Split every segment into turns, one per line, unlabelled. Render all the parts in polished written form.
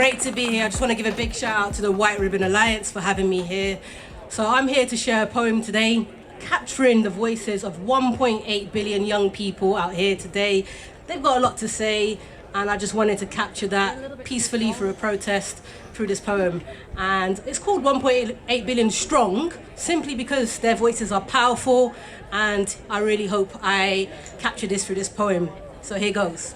Great to be here. I just want to give a big shout out to the White Ribbon Alliance for having me here. So I'm here to share a poem today, capturing the voices of 1.8 billion young people out here today. They've got a lot to say, and I just wanted to capture that peacefully through a protest through this poem. And it's called 1.8 billion strong, simply because their voices are powerful, and I really hope I capture this through this poem. So here goes.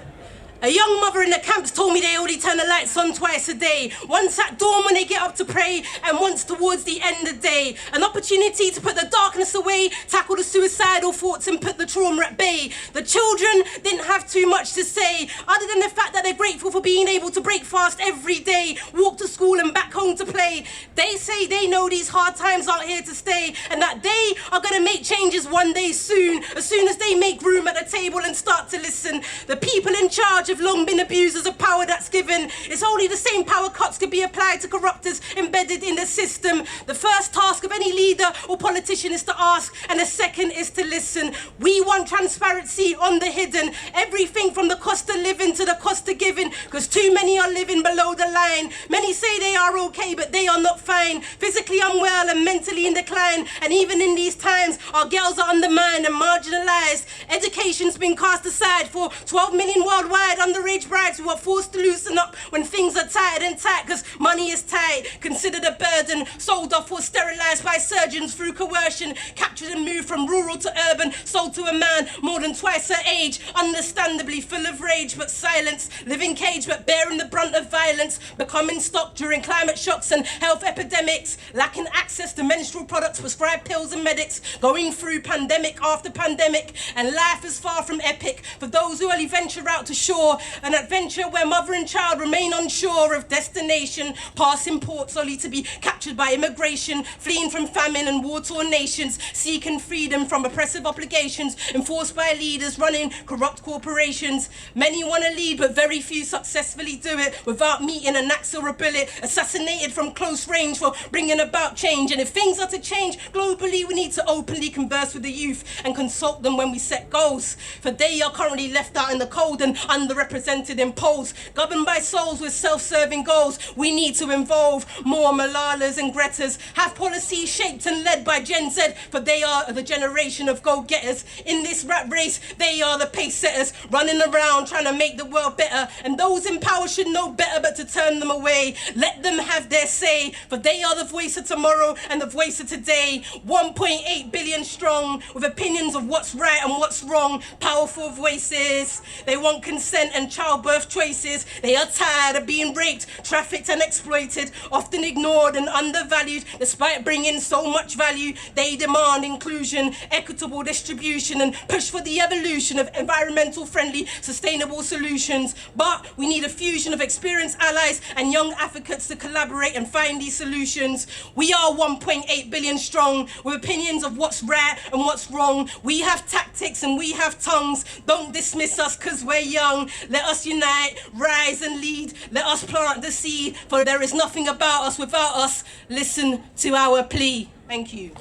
A young mother in the camps told me they only turn the lights on twice a day. Once at dawn when they get up to pray, and once towards the end of the day. An opportunity to put the darkness away, tackle the suicidal thoughts and put the trauma at bay. The children didn't have too much to say, other than the fact that they're grateful for being able to break fast every day, walk to school and back home to play. They say they know these hard times aren't here to stay, and that they are gonna make changes one day soon, as soon as they make room at the table and start to listen. The people in charge have long been abusers of power that's given. It's only the same power cuts could be applied to corruptors embedded in the system. The first task of any leader or politician is to ask, and the second is to listen. We want transparency on the hidden, everything from the cost of living to the cost of giving, because too many are living below the line. Many say they are okay, but they are not fine. Physically unwell and mentally in decline, and even in these times, our girls are undermined and marginalized. Education's been cast aside for 12 million worldwide underage brides who are forced to loosen up when things are tight and tight because money is tight. Considered a burden, sold off or sterilized by surgeons through coercion, captured and moved from rural to urban, sold to a man more than twice her age, understandably full of rage but silence, living caged but bearing the brunt of violence, becoming stock during climate shocks and health epidemics, lacking access to menstrual products, prescribed pills and medics, going through pandemic after pandemic, and life is far from epic for those who only venture out to shore, an adventure where mother and child remain unsure of destination, passing ports only to be captured by immigration, fleeing from famine and war-torn nations, seeking freedom from oppressive obligations enforced by leaders running corrupt corporations. Many want to lead, but very few successfully do it without meeting an axe or a bullet, assassinated from close range for bringing about change. And if things are to change globally, we need to openly converse with the youth and consult them when we set goals, for they are currently left out in the cold and underrepresented in polls, governed by souls with self-serving goals. We need to involve more Malalas and Gretas, have policies shaped and led by Gen Z, for they are the generation of go-getters. In this rat race, they are the pace setters, running around trying to make the world better, and those in power should know better but to turn them away. Let them have their say, for they are the voice of tomorrow and the voice of today. 1.8 billion strong, with opinions of what's right and what's wrong, powerful voices. They want consent and childbirth choices. They are tired of being raped, trafficked and exploited, often ignored and undervalued despite bringing so much value. They demand inclusion, equitable distribution, and push for the evolution of environmental friendly, sustainable solutions. But we need a fusion of experienced allies and young advocates to collaborate and find these solutions. We are 1.8 billion strong, with opinions of what's right and what's wrong. We have tactics and we have tongues. Don't dismiss us because we're young. Let us unite, rise and lead. Let us plant the seed, for there is nothing about us without us. Listen to our plea. Thank you.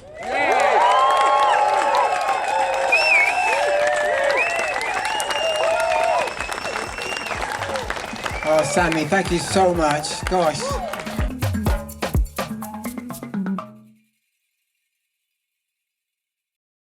Oh, Sami, thank you so much. Gosh.